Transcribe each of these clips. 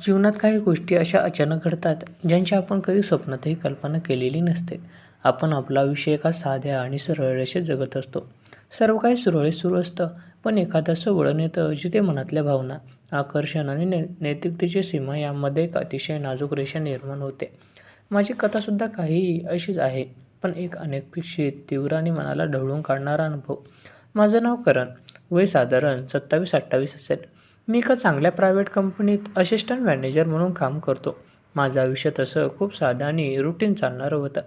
जीवनात काही गोष्टी अशा अचानक घडतात, ज्यांची आपण कधी स्वप्नातही कल्पना केलेली नसते. आपण आपलं आयुष्य एका साध्या आणि सरळ रेषेत जगत असतो. सर्व काही सुरळीत सुरू असतं, पण एखादं असं वळण येतं जिथे मनातल्या भावना, आकर्षण आणि नैतिकतेची सीमा यामध्ये एक अतिशय नाजूक रेषा निर्माण होते. माझी कथासुद्धा काही अशीच आहे, पण एक अनपेक्षित, तीव्र आणि मनाला ढवळून काढणारा अनुभव. माझं नाव करण, वय साधारण 27-28 असेल. मी एका चांगल्या प्रायव्हेट कंपनीत असिस्टंट मॅनेजर म्हणून काम करतो. माझं आयुष्य तसं खूप साधं आणि रुटीन चालणारं होतं.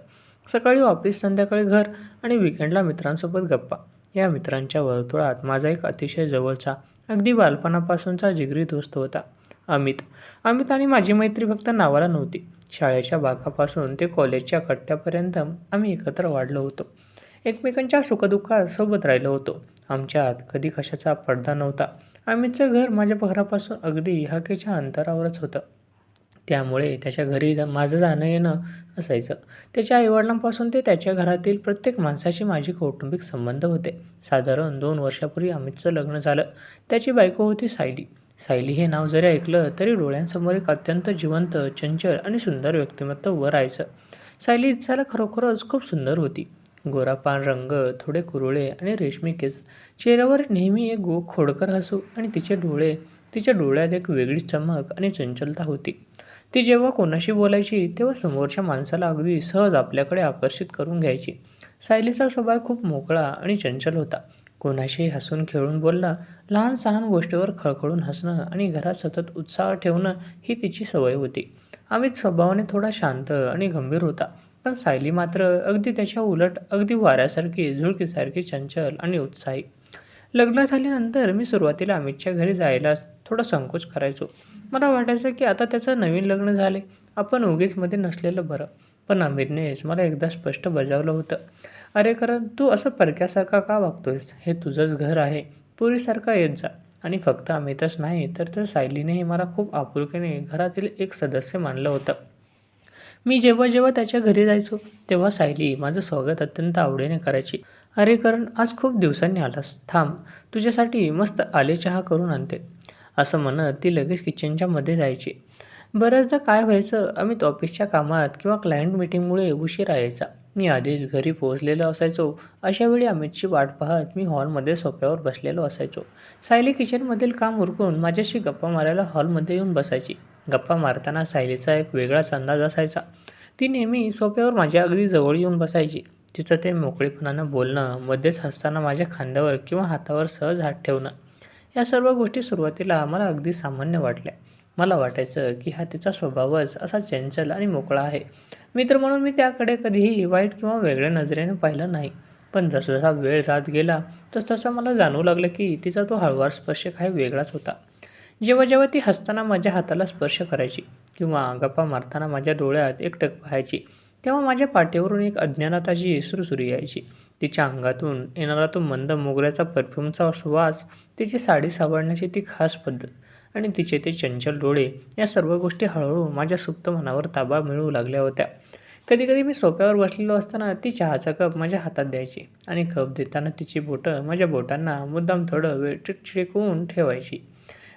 सकाळी ऑफिस, संध्याकाळी घर आणि विकेंडला मित्रांसोबत गप्पा. या मित्रांच्या वर्तुळात माझा एक अतिशय जवळचा, अगदी बालपणापासूनचा जिगरी दोस्त होता, अमित. अमित आणि माझी मैत्री फक्त नावाला नव्हती. शाळेच्या बाकापासून ते कॉलेजच्या कट्ट्यापर्यंत आम्ही एकत्र वाढलो होतो. एकमेकांच्या सुखदुःखात सोबत राहिलो होतो. आमच्यात कधी कशाचा पडदा नव्हता. अमितचं घर माझ्या घरापासून अगदी हाकेच्या अंतरावरच होतं. त्यामुळे त्याच्या घरी माझं जाणं-येणं असायचं. त्याच्या आई-वडिलांपासून ते त्याच्या घरातील प्रत्येक माणसाशी माझे कौटुंबिक संबंध होते. साधारण 2 वर्षापूर्वी अमितचं लग्न झालं. त्याची बायको होती सायली. सायली हे नाव जरी ऐकलं तरी डोळ्यांसमोर एक अत्यंत जिवंत, चंचल आणि सुंदर व्यक्तिमत्व उभं राहायचं. सायली दिसायला खरोखरच खूप सुंदर होती. गोरापान रंग, थोडे कुरळे आणि रेशमी केस. चेहऱ्यावर नेहमी एक खोडकर हसू आणि तिच्या डोळ्यात एक वेगळीच चमक आणि चंचलता होती. ती जेव्हा कोणाशी बोलायची तेव्हा समोरच्या माणसाला अगदी सहज आपल्याकडे आकर्षित करून घ्यायची. सायलीचा स्वभाव खूप मोकळा आणि चंचल होता. कोणाशीही हसून खेळून बोलणं, लहान-सहान गोष्टीवर खळखळून हसणं आणि घरात सतत उत्साह ठेवणं ही तिची सवय होती. अमित स्वभावाने थोडा शांत आणि गंभीर होता. पण सायली मात्र अगदी त्याच्या उलट, अगदी वाऱ्यासारखी, झुळकीसारखी चंचल आणि उत्साही. लग्न झाल्यानंतर मी सुरुवातीला अमितच्या घरी जायला थोडा संकोच करायचो. मला वाटायचं की आता त्याचं नवीन लग्न झाले, आपण उगीच मध्ये नसलेलं बरं. पण अमितनेच मला एकदा स्पष्ट बजावलं होतं, "अरे करण, तू असं परक्यासारखा का वागतोयस? हे तुझंच घर आहे. पूर्वीसारखा येत जा." आणि फक्त अमितच नाही, तर त्या सायलीनेही मला खूप आपुलकीने घरातील एक सदस्य मानलं होतं. मी जेव्हा त्याच्या घरी जायचो, तेव्हा सायली माझं स्वागत अत्यंत आवडीने करायची. "अरे करण, आज खूप दिवसांनी आलास. थांब, तुझ्यासाठी मस्त आले चहा करून आणते." असं म्हणत ती लगेच किचनच्या मध्ये जायची. बऱ्याचदा काय व्हायचं, अमित ऑफिसच्या कामात किंवा क्लायंट मीटिंगमुळे उशिरा यायचा. मी आधीच घरी पोहोचलेलो असायचो. अशा वेळी अमितची वाट पाहत मी हॉलमध्ये सोफ्यावर बसलेलो असायचो. सायली किचनमधील काम उरकून माझ्याशी गप्पा मारायला हॉलमध्ये येऊन बसायची. गप्पा मारताना सायलीचा एक वेगळाच अंदाज असायचा. ती नेहमी सोफ्यावर माझ्या अगदी जवळ येऊन बसायची. तिचं ते मोकळेपणानं बोलणं, मध्येच हसताना माझ्या खांद्यावर किंवा हातावर सहज हात ठेवणं, या सर्व गोष्टी सुरुवातीला मला अगदी सामान्य वाटल्या. मला वाटायचं की हा तिचा स्वभावच असा चंचल आणि मोकळा आहे. मित्र म्हणून मी त्याकडे कधीही वाईट किंवा वेगळ्या नजरेने पाहिलं नाही. पण जसा वेळ जात गेला, तसं मला जाणवू लागलं की तिचा तो हळुवार स्पर्श काही वेगळाच होता. जेव्हा ती हसताना माझ्या हाताला स्पर्श करायची किंवा गप्पा मारताना माझ्या डोळ्यात एकटक पाहायची, तेव्हा माझ्या पाठीवरून एक अज्ञानाताची सुरसुरी यायची. तिच्या अंगातून येणारा तो मंद मोगऱ्याचा परफ्यूमचा सुवास, तिची साडी सावरण्याची ती खास पद्धत आणि तिचे ते चंचल डोळे, या सर्व गोष्टी हळूहळू माझ्या सुप्त मनावर ताबा मिळवू लागल्या होत्या. कधीकधी मी सोफ्यावर बसलेलो असताना ती चहाचा कप माझ्या हातात द्यायची आणि कप देताना तिची बोटं माझ्या बोटांना मुद्दाम थोडं वेळ चिटकवून ठेवायची.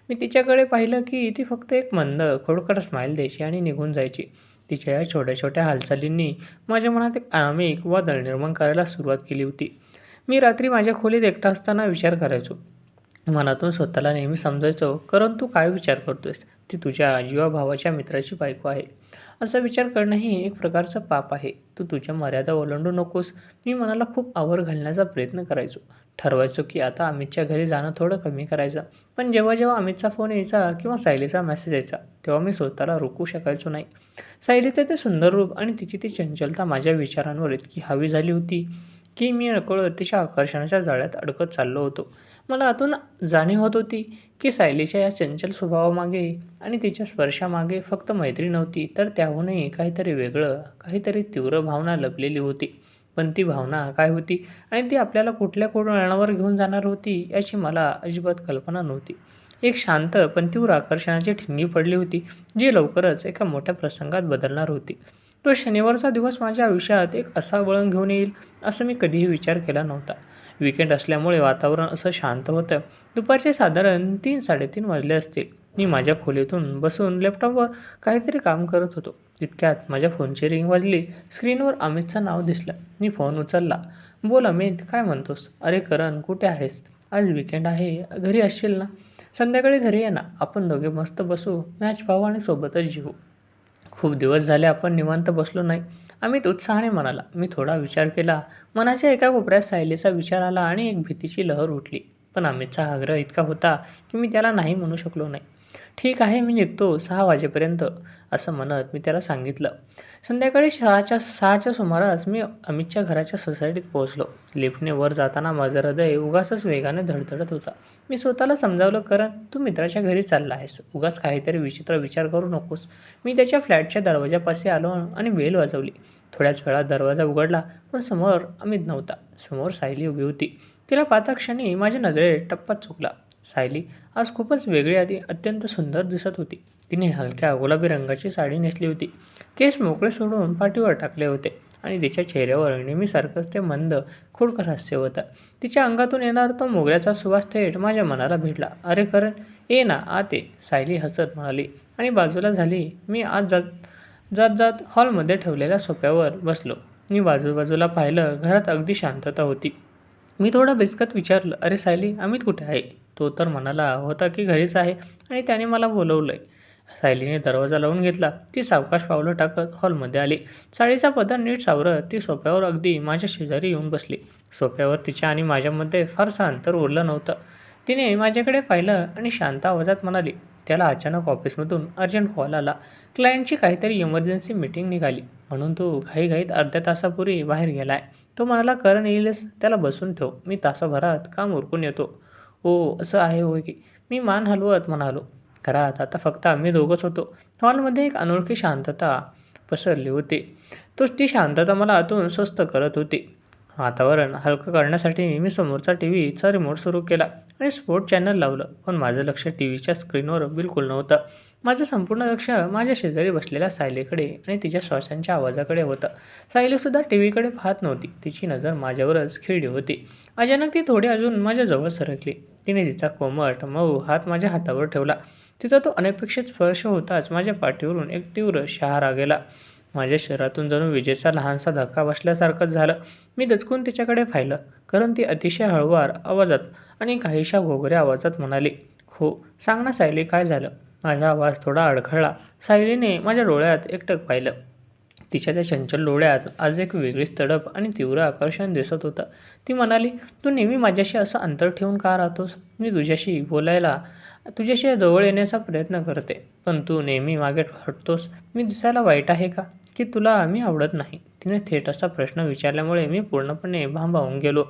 मी तिच्याकडे पाहिलं की ती फक्त एक मंद, खोडकर स्माईल द्यायची आणि निघून जायची. तिच्या या छोट्या-छोट्या हालचालींनी माझ्या मनात एक आरामिक वादळ निर्माण करायला सुरुवात केली होती. मी रात्री माझ्या खोलीत एकटा असताना विचार करायचो. मनातून स्वतःला नेहमी समजायचो, "करण, तू काय विचार करतोयस? ती तुझ्या जीवाभावाच्या मित्राची बायको आहे. असा विचार करणंही एक प्रकारचं पाप आहे. तू तुझ्या मर्यादा ओलांडू नकोस." मी मनाला खूप आवर घालण्याचा प्रयत्न करायचो. ठरवायचो की आता अमितच्या घरी जाणं थोडं कमी करायचं. पण जेव्हा अमितचा फोन यायचा किंवा सायलीचा मेसेज यायचा, तेव्हा मी स्वतःला रोखू शकायचो नाही. सायलीचं ते सुंदर रूप आणि तिची ती चंचलता माझ्या विचारांवर इतकी हावी झाली होती की मी नकळत तिच्या आकर्षणाच्या जाळ्यात अडकत चाललो होतो. मला आतून जाणीव होत होती की सायलीच्या या चंचल स्वभावामागे आणि तिच्या स्पर्शामागे फक्त मैत्री नव्हती, तर त्याहूनही काहीतरी वेगळं, काहीतरी तीव्र भावना लपलेली होती. पण ती भावना काय होती आणि ती आपल्याला कुठल्या वळणावर घेऊन जाणार होती, याची मला अजिबात कल्पना नव्हती. एक शांत पण तीव्र आकर्षणाची ठिणगी पडली होती, जी लवकरच एका मोठ्या प्रसंगात बदलणार होती. तो शनिवारचा दिवस माझ्या आयुष्यात एक असा वळण घेऊन येईल असं मी कधीही विचार केला नव्हता. वीकेंड असल्यामुळे वातावरण असं शांत होतं. दुपारचे साधारण 3-3:30 वाजले असतील. मी माझ्या खोलीतून बसून लॅपटॉपवर काहीतरी काम करत होतो. तितक्यात माझ्या फोनची रिंग वाजली. स्क्रीनवर अमितचं नाव दिसलं. मी फोन उचलला. बोल अमित, काय म्हणतोस? अरे करण, कुठे आहेस? आज विकेंड आहे, घरी असशील ना? संध्याकाळी घरी ये ना, आपण दोघे मस्त बसू, मॅच पाहू आणि सोबतच जेवू. खूप दिवस झाले आपण निवांत बसलो नाही, अमित उत्साहाने म्हणाला. मी थोडा विचार केला. मनाच्या एका कोपऱ्यात सायलीचा विचार आला आणि एक भीतीची लहर उठली. पण अमितचा आग्रह इतका होता की मी त्याला नाही म्हणू शकलो नाही. ठीक आहे, मी निघतो 6 वाजेपर्यंत, असं म्हणत मी त्याला सांगितलं. संध्याकाळी 6च्या सुमारास मी अमितच्या घराच्या सोसायटीत पोहोचलो. लिफ्टने वर जाताना माझं हृदय उगाचच वेगाने धडधडत होता. मी स्वतःला समजावलं, करण तू मित्राच्या घरी चालला आहेस, उगाच काहीतरी विचित्र विचार करू नकोस. मी त्याच्या फ्लॅटच्या दरवाजापाशी आलो आणि बेल वाजवली. थोड्याच वेळात दरवाजा उघडला, पण समोर अमित नव्हता. समोर सायली उभी होती. तिला पाहता क्षणी माझ्या नजरेत टप्पाच चुकला. सायली आज खूपच वेगळी आणि अत्यंत सुंदर दिसत होती. तिने हलक्या गुलाबी रंगाची साडी नेसली होती. केस मोकळे सोडून पाठीवर टाकले होते आणि तिच्या चेहऱ्यावर नेहमीसारखंच ते मंद, खोडकर हास्य होतं. तिच्या अंगातून येणारा तो मोगऱ्याचा सुवास थेट माझ्या मनाला भिडला. अरे करण, ये ना आत ये, सायली हसत म्हणाली आणि बाजूला झाली. मी आत जात जात हॉलमध्ये ठेवलेल्या सोफ्यावर बसलो. मी बाजूबाजूला पाहिलं. घरात अगदी शांतता होती. मी थोडा बिचकत विचारलं, अरे सायली, अमित कुठे आहे? तो तर म्हणाला होता की घरीच आहे आणि त्याने मला बोलवलंय. सायलीने दरवाजा लावून घेतला. ती सावकाश पावलं टाकत हॉलमध्ये आली. साडीचा पदर नीट सावरत ती सोफ्यावर अगदी माझ्या शेजारी येऊन बसली. सोफ्यावर तिच्या आणि माझ्यामध्ये फारसं अंतर उरलं नव्हतं. तिने माझ्याकडे पाहिलं आणि शांत आवाजात म्हणाली, त्याला अचानक ऑफिसमधून अर्जंट कॉल आला. क्लायंटची काहीतरी इमर्जन्सी मीटिंग निघाली म्हणून तो घाईघाईत अर्ध्या तासापूर्वी बाहेर गेलाय. तो म्हणाला करण येईलच, त्याला बसून ठेव, मी तासाभरात काम उरकून येतो. ओ, असं आहे होय की? मी मान हलवत म्हणालो. घरात आता फक्त आम्ही दोघंच होतो. हॉलमध्ये एक अनोळखी शांतता पसरली होती. ती शांतता मला आतून स्वस्थ करत होती. वातावरण हलकं करण्यासाठी मी समोरचा टीव्हीचा रिमोट सुरू केला आणि स्पोर्ट चॅनल लावलं. पण माझं लक्ष टीव्हीच्या स्क्रीनवर बिलकुल नव्हतं. माझं संपूर्ण लक्ष माझ्या शेजारी बसलेल्या सायलीकडे आणि तिच्या श्वासांच्या आवाजाकडे होतं. सायलीसुद्धा टीव्हीकडे पाहत नव्हती. तिची नजर माझ्यावरच खिळली होती. अचानक ती थोडी अजून माझ्याजवळ सरकली. तिने तिचा कोमट मऊ हात माझ्या हातावर ठेवला. तिचा तो अनपेक्षित स्पर्श होताच माझ्या पाठीवरून एक तीव्र शहारा गेला. माझ्या शरीरातून जणू विजेचा लहानसा धक्का बसल्यासारखंच झालं. मी दचकून तिच्याकडे पाहिलं. कारण ती अतिशय हळुवार आवाजात आणि काहीशा घोगऱ्या आवाजात म्हणाली, हो, सांग ना सायली, काय झालं? माझा आवाज थोडा अडखळला. सायलीने माझ्या डोळ्यात एकटक पाहिलं. तिच्या त्या चंचल डोळ्यात आज एक वेगळीच तडप आणि तीव्र आकर्षण दिसत होतं. ती म्हणाली, तू नेहमी माझ्याशी असं अंतर ठेवून का राहतोस? मी तुझ्याशी बोलायला, तुझ्याशी जवळ येण्याचा प्रयत्न करते, पण तू नेहमी मागे हटतोस. मी दिसायला वाईट आहे का, की तुला मी आवडत नाही? तिने थेट असा प्रश्न विचारल्यामुळे मी पूर्णपणे भांबावून गेलो.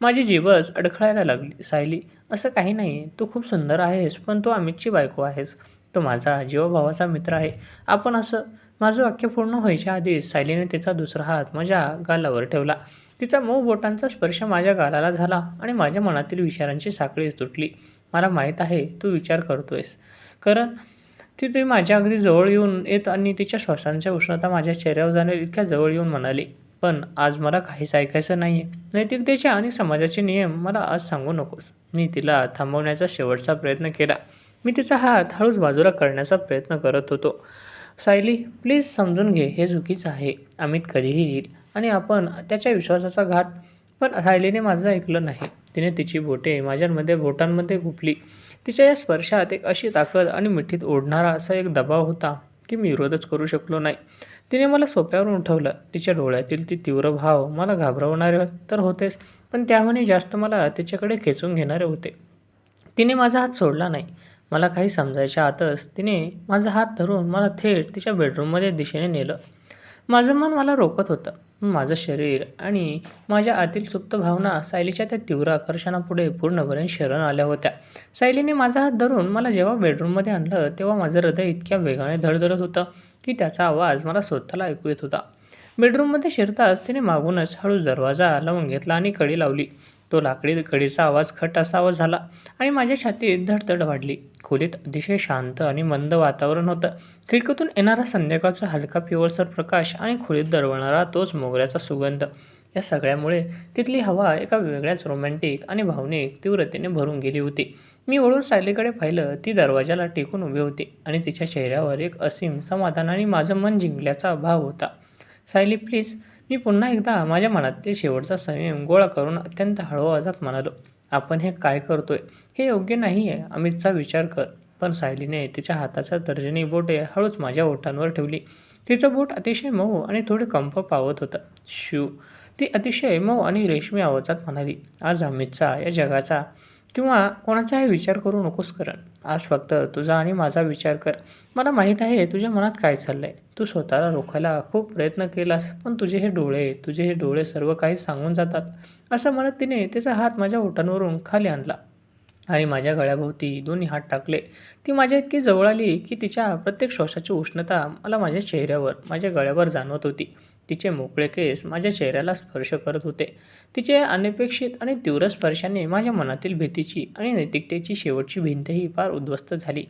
माझी जीभच अडखळायला लागली. सायली, असं काही नाही. तू खूप सुंदर आहेस, पण तू अमितची बायको आहेस. तो माझा जीवाभावाचा मित्र आहे. आपण असं. माझं वाक्य पूर्ण व्हायच्या आधीच सायलीने तिचा दुसरा हात माझ्या गालावर ठेवला. तिचा मऊ बोटांचा स्पर्श माझ्या गालाला झाला आणि माझ्या मनातील विचारांची साखळीच तुटली. मला माहीत आहे तू विचार करतोयस, कारण ती माझ्या अगदी जवळ येत आणि तिच्या श्वासांच्या उष्णता माझ्या चेहऱ्यावर जाणे इतक्या जवळ येऊन म्हणाली, पण आज मला काहीच ऐकायचं नाही आहे. नैतिकतेचे आणि समाजाचे नियम मला आज सांगू नकोस. मी तिला थांबवण्याचा शेवटचा प्रयत्न केला. मी तिचा हात हळूच बाजूला करण्याचा प्रयत्न करत होतो. सायली, प्लीज समजून घे, हे चुकीचं आहे. अमित कधीही येईल आणि आपण त्याच्या विश्वासाचा घात. पण सायलीने माझं ऐकलं नाही. तिने तिची बोटे माझ्यामध्ये बोटांमध्ये गुंफली. तिच्या या स्पर्शात एक अशी ताकद आणि मिठीत ओढणारा असा एक दबाव होता की मी विरोधच करू शकलो नाही. तिने मला सोफ्यावरून उठवलं. तिच्या डोळ्यातील ती तीव्र भाव मला घाबरवणारे तर होतेच, पण त्याहूनही जास्त मला तिच्याकडे खेचून घेणारे होते. तिने माझा हात सोडला नाही. मला काही समजायच्या आतच तिने माझा हात धरून मला थेट तिच्या बेडरूममध्ये दिशेने नेलं. माझं मन मला रोखत होतं. माझं शरीर आणि माझ्या आतील सुप्त भावना सायलीच्या त्या तीव्र आकर्षणापुढे पूर्णपणे शरण आल्या होत्या. सायलीने माझा हात धरून मला जेव्हा बेडरूममध्ये आणलं, तेव्हा माझं हृदय इतक्या वेगाने धडधडत होतं की त्याचा आवाज मला स्वतःला ऐकू येत होता. बेडरूममध्ये शिरताच तिने मागूनच हळूच दरवाजा लावून घेतला आणि कडी लावली. तो लाकडी कडीचा आवाज खट असावा झाला आणि माझ्या छातीत धडधड वाढली. खोलीत अतिशय शांत आणि मंद वातावरण होतं. खिडकीतून येणारा संध्याकाळचा हलका पिवळसर प्रकाश आणि खोलीत दरवळणारा तोच मोगऱ्याचा सुगंध, या सगळ्यामुळे तिथली हवा एका वेगळ्याच रोमॅन्टिक आणि भावनिक तीव्रतेने भरून गेली होती. मी वळून सायलीकडे पाहिलं. ती दरवाजाला टेकून उभी होती आणि तिच्या चेहऱ्यावर एक असीम समाधान आणि माझं मन जिंकल्याचा भाव होता. सायली प्लीज, मी पुन्हा एकदा माझ्या मनातील शेवटचा संयम गोळा करून अत्यंत हळू आवाजात म्हणालो. आपण हे काय करतोय हे योग्य नाही आहे. अमितचा विचार कर. पण सायलीने तिच्या हाताच्या तर्जनी बोटे हळूच माझ्या ओठांवर ठेवली. तिचं बोट अतिशय मऊ आणि थोडे कंप पावत होतं. शू, ती अतिशय मऊ आणि रेशमी आवाजात म्हणाली. आज अमितचा, या जगाचा किंवा कोणाचाही विचार करू नकोस करण. आज फक्त तुझा आणि माझा विचार कर. मला माहीत आहे तुझ्या मनात काय चाललंय. तू स्वतःला रोखायला खूप प्रयत्न केलास, पण तुझे हे डोळे सर्व काही सांगून जातात. असं म्हणत तिने तिचा हात माझ्या ओठांवरून खाली आणला आणि माझ्या गळ्याभोवती दोन्ही हात टाकले. ती माझ्या इतकी जवळ आली की तिच्या प्रत्येक श्वासाची उष्णता मला माझ्या चेहऱ्यावर, माझ्या गळ्यावर जाणवत होती. तिचे मोकळे केस माझ्या चेहऱ्याला स्पर्श करत होते. तिच्या अनपेक्षित आणि तीव्र स्पर्शाने माझ्या मनातील भीतीची आणि नैतिकतेची शेवटची भिंतही फार उद्ध्वस्त झाली.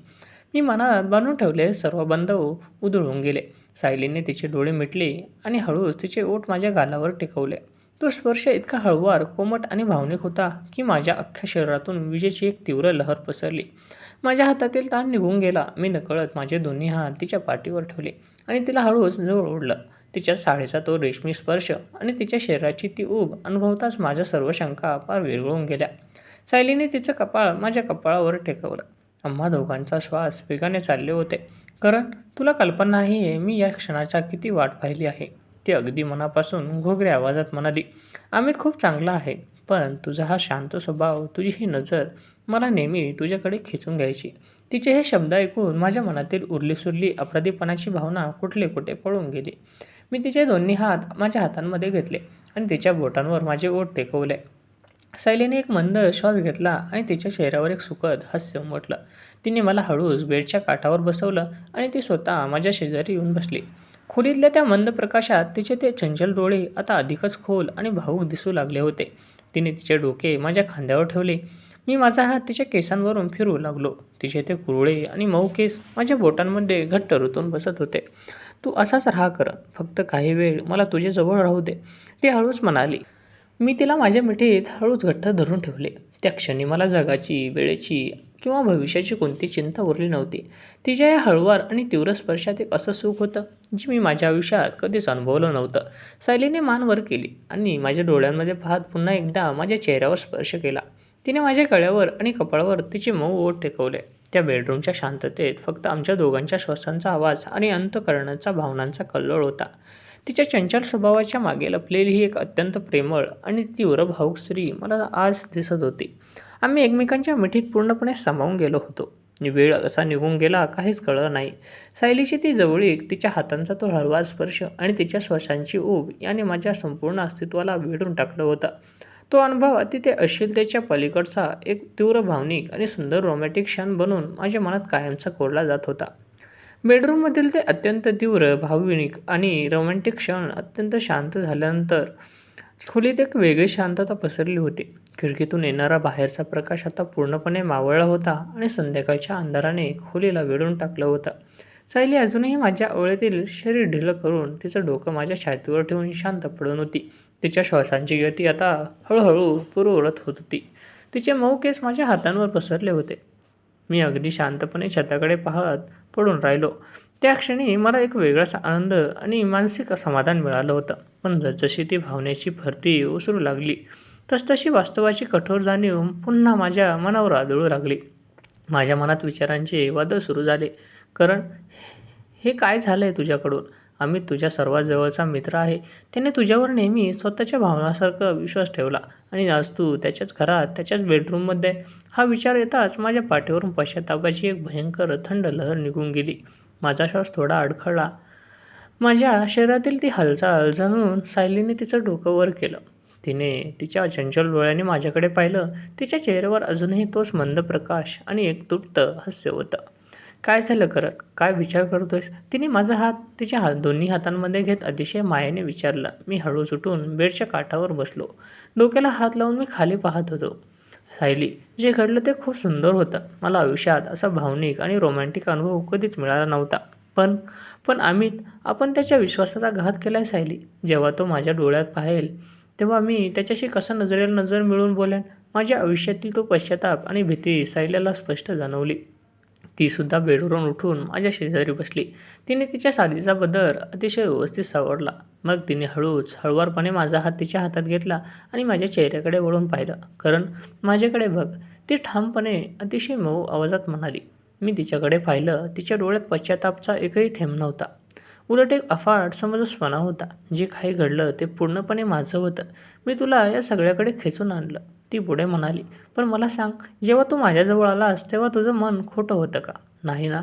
मी मनात बांधून ठेवले सर्व बंध उधळून गेले. सायलीने तिचे डोळे मिटले आणि हळूच तिचे ओठ माझ्या गालावर टेकवले. तो स्पर्श इतका हळूवार, कोमट आणि भावनिक होता की माझ्या अख्ख्या शरीरातून विजेची एक तीव्र लहर पसरली. माझ्या हातातील ताण निघून गेला. मी नकळत माझे दोन्ही हात तिच्या पाठीवर ठेवले आणि तिला हळूच जवळ ओढलं. तिच्या साडीचा तो रेशमी स्पर्श आणि तिच्या शरीराची ती ऊब अनुभवताच माझ्या सर्व शंका फार विरघळून गेल्या. सायलीने तिचं कपाळ माझ्या कपाळावर टेकवलं. आम्हा दोघांचा श्वास वेगाने चालले होते. कारण तुला कल्पना आहे मी या क्षणाचा किती वाट पाहिली आहे. ती अगदी मनापासून घोगऱ्या आवाजात म्हणाली. अमित खूप चांगला आहे, पण तुझा हा शांत स्वभाव, तुझी ही नजर मला नेहमी तुझ्याकडे खेचून घ्यायची. तिचे हे शब्द ऐकून माझ्या मनातील उरलीसुरली अपराधीपणाची भावना कुठले कुठे पळून गेली. मी तिचे दोन्ही हात माझ्या हातांमध्ये घेतले आणि तिच्या बोटांवर माझे ओठ टेकवले. सायलीने एक मंद श्वास घेतला आणि तिच्या चेहऱ्यावर एक सुखद हास्य उमटलं. तिने मला हळूच बेडच्या काठावर बसवलं आणि ती स्वतः माझ्या शेजारी येऊन बसली. खोलीतल्या त्या मंद प्रकाशात तिचे ते चंचल डोळे आता अधिकच खोल आणि भावूक दिसू लागले होते. तिने तिचे डोके माझ्या खांद्यावर ठेवले. मी माझा हात तिच्या केसांवरून फिरवू लागलो. तिचे ते कुरळे आणि मऊ केस माझ्या बोटांमध्ये घट्ट रुतून बसत होते. तू असाच राहा कर, फक्त काही वेळ मला तुझ्या जवळ राहू दे, ती हळूच म्हणाली. मी तिला माझ्या मिठीत हळूच घट्ट धरून ठेवले. त्या क्षणी मला जगाची, वेळेची किंवा भविष्याची कोणती चिंता उरली नव्हती. तिच्या या हळूवार आणि तीव्र स्पर्शात एक असं सुख होतं जे मी माझ्या आयुष्यात कधीच अनुभवलं नव्हतं. सायलीने मान वर केली आणि माझ्या डोळ्यांमध्ये पाहत पुन्हा एकदा माझ्या चेहऱ्यावर स्पर्श केला. तिने माझ्या गळ्यावर आणि कपाळावर तिचे मऊ ओठ टेकवले. त्या बेडरूमच्या शांततेत फक्त आमच्या दोघांच्या श्वासांचा आवाज आणि अंतःकरणाचा भावनांचा कल्लोळ होता. तिच्या चंचल स्वभावाच्या मागे लपलेली ही एक अत्यंत प्रेमळ आणि तीव्र भावुक स्त्री मला आज दिसत होती. आम्ही एकमेकांच्या मिठीत पूर्णपणे सामावून गेलो होतो. वेळ कसा निघून गेला काहीच कळलं नाही. सायलीची ती जवळीक, तिच्या हातांचा तो हळवा स्पर्श आणि तिच्या श्वासांची ऊब याने माझ्या संपूर्ण अस्तित्वाला वेढून टाकलं होतं. तो अनुभव अतिशय अश्लीलतेच्या पलीकडचा एक तीव्र भावनिक आणि सुंदर रोमॅन्टिक क्षण बनून माझ्या मनात कायमचा कोरला जात होता. बेडरूममधील ते अत्यंत तीव्र, भावनिक आणि रोमॅन्टिक क्षण अत्यंत शांत झाल्यानंतर खोलीत एक वेगळी शांतता पसरली होती. खिडकीतून येणारा बाहेरचा प्रकाश आता पूर्णपणे मावळला होता आणि संध्याकाळच्या अंधाराने खोलीला वेढून टाकलं होतं. सायली अजूनही माझ्या ओळीतील शरीर ढिलं करून तिचं डोकं माझ्या छातीवर ठेवून शांत पडून होती. तिच्या श्वासांची गती आता हळूहळू पूर्ववत होत होती. तिचे मऊ केस माझ्या हातांवर पसरले होते. मी अगदी शांतपणे छताकडे पाहत पडून राहिलो. त्या क्षणी मला एक वेगळाच आनंद आणि मानसिक समाधान मिळालं होतं. पण जसजशी ती भावनेची भरती ओसरू लागली तसतशी वास्तवाची कठोर जाणीव पुन्हा माझ्या मनावर आदळू लागली. माझ्या मनात विचारांचे वादळ सुरू झाले. कारण हे काय झालं आहे तुझ्याकडून? अमित तुझ्या सर्वात जवळचा मित्र आहे. त्याने तुझ्यावर नेहमी स्वतःच्या भावनासारखा विश्वास ठेवला आणि आज तू त्याच्याच घरात, त्याच्याच बेडरूममध्ये. हा विचार येताच माझ्या पाठीवरून पश्चातापाची एक भयंकर थंड लहर निघून गेली. माझा श्वास थोडा अडखळला. माझ्या शरीरातील ती हालचाल जाणून सायलीने तिचं डोकं वर केलं. तिने तिच्या चंचल डोळ्यांनी माझ्याकडे पाहिलं. तिच्या चेहऱ्यावर अजूनही तोच मंद प्रकाश आणि एक तृप्त हास्य होतं. काय झालं करण? काय विचार करतोयस? तिने माझा हात तिच्या दोन्ही हातांमध्ये घेत अतिशय मायेने विचारलं. मी हळूच उठून बेडच्या काठावर बसलो. डोक्याला हात लावून मी खाली पाहत होतो. सायली, जे घडलं ते खूप सुंदर होतं. मला आयुष्यात असा भावनिक आणि रोमॅन्टिक अनुभव कधीच मिळाला नव्हता. पण पण अमित, आपण त्याच्या विश्वासाचा घात केलाय सायली. जेव्हा तो माझ्या डोळ्यात पाहेल तेव्हा मी त्याच्याशी कसं नजरेला नजर मिळवून बोलेन? माझ्या आयुष्यातील तो पश्चाताप आणि भीती सायलीला स्पष्ट जाणवली. तीसुद्धा बेडवरून उठून माझ्या शेजारी बसली. तिने तिच्या साडीचा बदर अतिशय व्यवस्थित सावरला. मग तिने हळुवारपणे माझा हात तिच्या हातात घेतला आणि माझ्या चेहऱ्याकडे वळून पाहिलं. "करण, माझ्याकडे बघ," ती ठामपणे अतिशय मऊ आवाजात म्हणाली. मी तिच्याकडे पाहिलं. तिच्या डोळ्यात पश्चातापाचा एकही थेंब नव्हता. उलट एक अफाट समंजसपणा होता. जे काही घडलं ते पूर्णपणे माझं होतं. "मी तुला या सगळ्याकडे खेचून आणलं," ती पुढे म्हणाली. "पण मला सांग, जेव्हा तू माझ्याजवळ आलास तेव्हा तुझं मन खोटं होतं का? नाही ना?"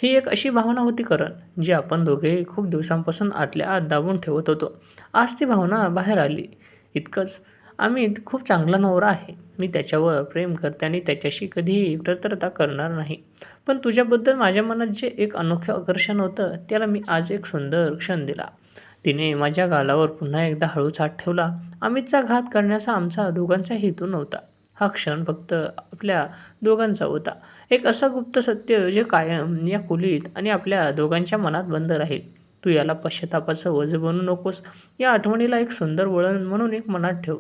ही एक अशी भावना होती करण, जी आपण दोघेही खूप दिवसांपासून आतल्या आत दाबून ठेवत होतो. आज ती भावना बाहेर आली. इतकंच, अमित खूप चांगला नवरा आहे. मी त्याच्यावर प्रेम करते आणि त्याच्याशी कधीही तर्कता करणार नाही. पण तुझ्याबद्दल माझ्या मनात जे एक अनोखं आकर्षण होतं, त्याला मी आज एक सुंदर क्षण दिला." तिने माझ्या गालावर पुन्हा एकदा हळूच हात ठेवला. "अमितचा घात करण्याचा आमचा दोघांचा हेतू नव्हता. हा क्षण फक्त आपल्या दोघांचा होता. एक असं गुप्त सत्य जे कायम या खोलीत आणि आपल्या दोघांच्या मनात बंद राहील. तू याला पश्चातापाचं ओझं बनवू नकोस. या आठवणीला एक सुंदर वळण म्हणून एक मनात ठेव."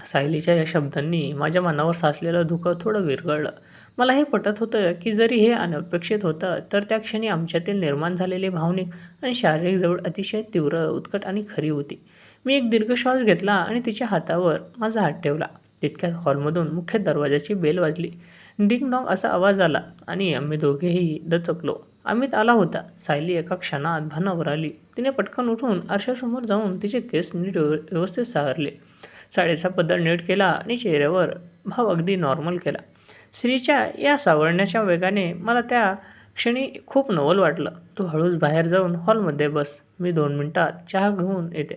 सायलीच्या या शब्दांनी माझ्या मनावर साचलेलं धुकं थोडं विरघळलं. मला हे पटत होतं की जरी हे अनपेक्षित होतं, तर त्या क्षणी आमच्यातील निर्माण झालेली भावनिक आणि शारीरिक जवळ अतिशय तीव्र, उत्कट आणि खरी होती. मी एक दीर्घ श्वास घेतला आणि तिच्या हातावर माझा हात ठेवला. तितक्यात हॉलमधून मुख्य दरवाजाची बेल वाजली. डिंग-डॉंग असा आवाज आला आणि आम्ही दोघेही दचकलो. अमित आला होता. सायली एका क्षणात भानावर आली. तिने पटकन उठून आरशासमोर जाऊन तिचे केस नीट व्यवस्थित सावरले. साडीचा पदर नीट केला आणि चेहऱ्यावर भाव अगदी नॉर्मल केला. स्त्रीच्या या सावरण्याच्या वेगाने मला त्या क्षणी खूप नवल वाटलं. "तू हळूच बाहेर जाऊन हॉलमध्ये बस. मी 2 मिनिटात चहा घेऊन येते,"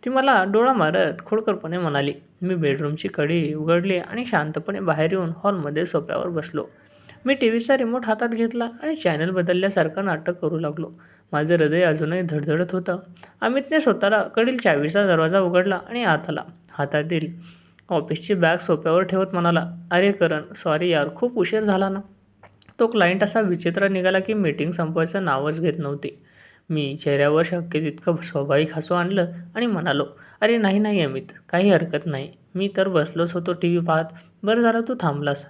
ती मला डोळा मारत खोडकरपणे म्हणाली. मी बेडरूमची कडी उघडली आणि शांतपणे बाहेर येऊन हॉलमध्ये सोफ्यावर बसलो. मी टीव्हीचा रिमोट हातात घेतला आणि चॅनल बदलल्यासारखं नाटक करू लागलो. माझं हृदय अजूनही धडधडत होतं. अमितने स्वतःला कडील चावीचा दरवाजा उघडला आणि आत आला. हातातील ऑफिसची बॅग सोफ्यावर ठेवत म्हणाला, "अरे करण, सॉरी यार, खूप उशीर झाला ना?" तो क्लायंट असा विचित्र निघाला की मीटिंग संपवायचं नावच घेत नव्हती. मी चेहऱ्यावर शक्य तितकं स्वाभाविक हसू आणलं आणि म्हणालो, "अरे नाही नाही अमित, काही हरकत नाही. मी तर बसलोच होतो टीव्ही पाहत. बरं झालं तू थांबलास."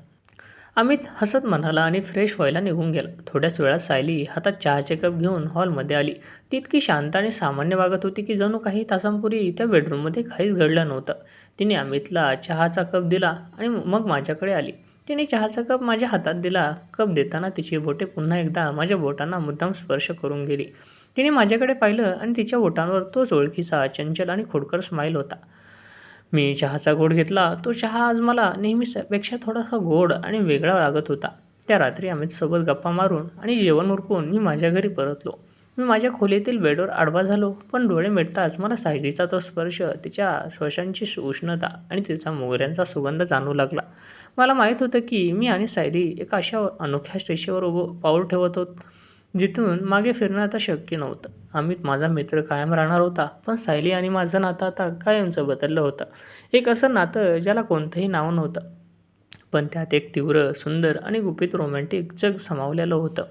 अमित हसत म्हणाला आणि फ्रेश व्हायला निघून गेला. थोड्याच वेळात सायली हातात चहाचे कप घेऊन हॉलमध्ये आली. ती इतकी शांत आणि सामान्य वागत होती की जणू काही तासांपूर्वी त्या बेडरूममध्ये काहीच घडलं नव्हतं. तिने अमितला चहाचा कप दिला आणि मग माझ्याकडे आली. तिने चहाचा कप माझ्या हातात दिला. कप देताना तिची बोटे पुन्हा एकदा माझ्या बोटांना मुद्दाम स्पर्श करून गेली. तिने माझ्याकडे पाहिलं आणि तिच्या बोटांवर तोच ओळखीचा चंचल आणि खोडकर स्माईल होता. मी चहाचा घोट घेतला. तो चहा आज मला नेहमीपेक्षा थोडासा गोड आणि वेगळा लागत होता. त्या रात्री अमितसोबत गप्पा मारून आणि जेवण उरकून मी माझ्या घरी परतलो. मी माझ्या खोलीतील बेडवर आडवा झालो, पण डोळे मिटताच मला सायलीचा तो स्पर्श, तिच्या श्वासांची उष्णता आणि तिचा मोगऱ्यांचा सुगंध जाणवू लागला. मला माहीत होतं की मी आणि सायली एका अशा अनोख्या स्टेशनवर पाऊल ठेवत होतो, जिथून मागे फिरणं आता शक्य नव्हतं. अमित माझा मित्र कायम राहणार होता, पण सायली आणि माझं नातं आता कायमचं बदललं होतं. एक असं नातं ज्याला कोणतंही नाव नव्हतं, पण त्यात एक तीव्र, सुंदर आणि गुपित रोमॅन्टिक जग सामावलेलं होतं.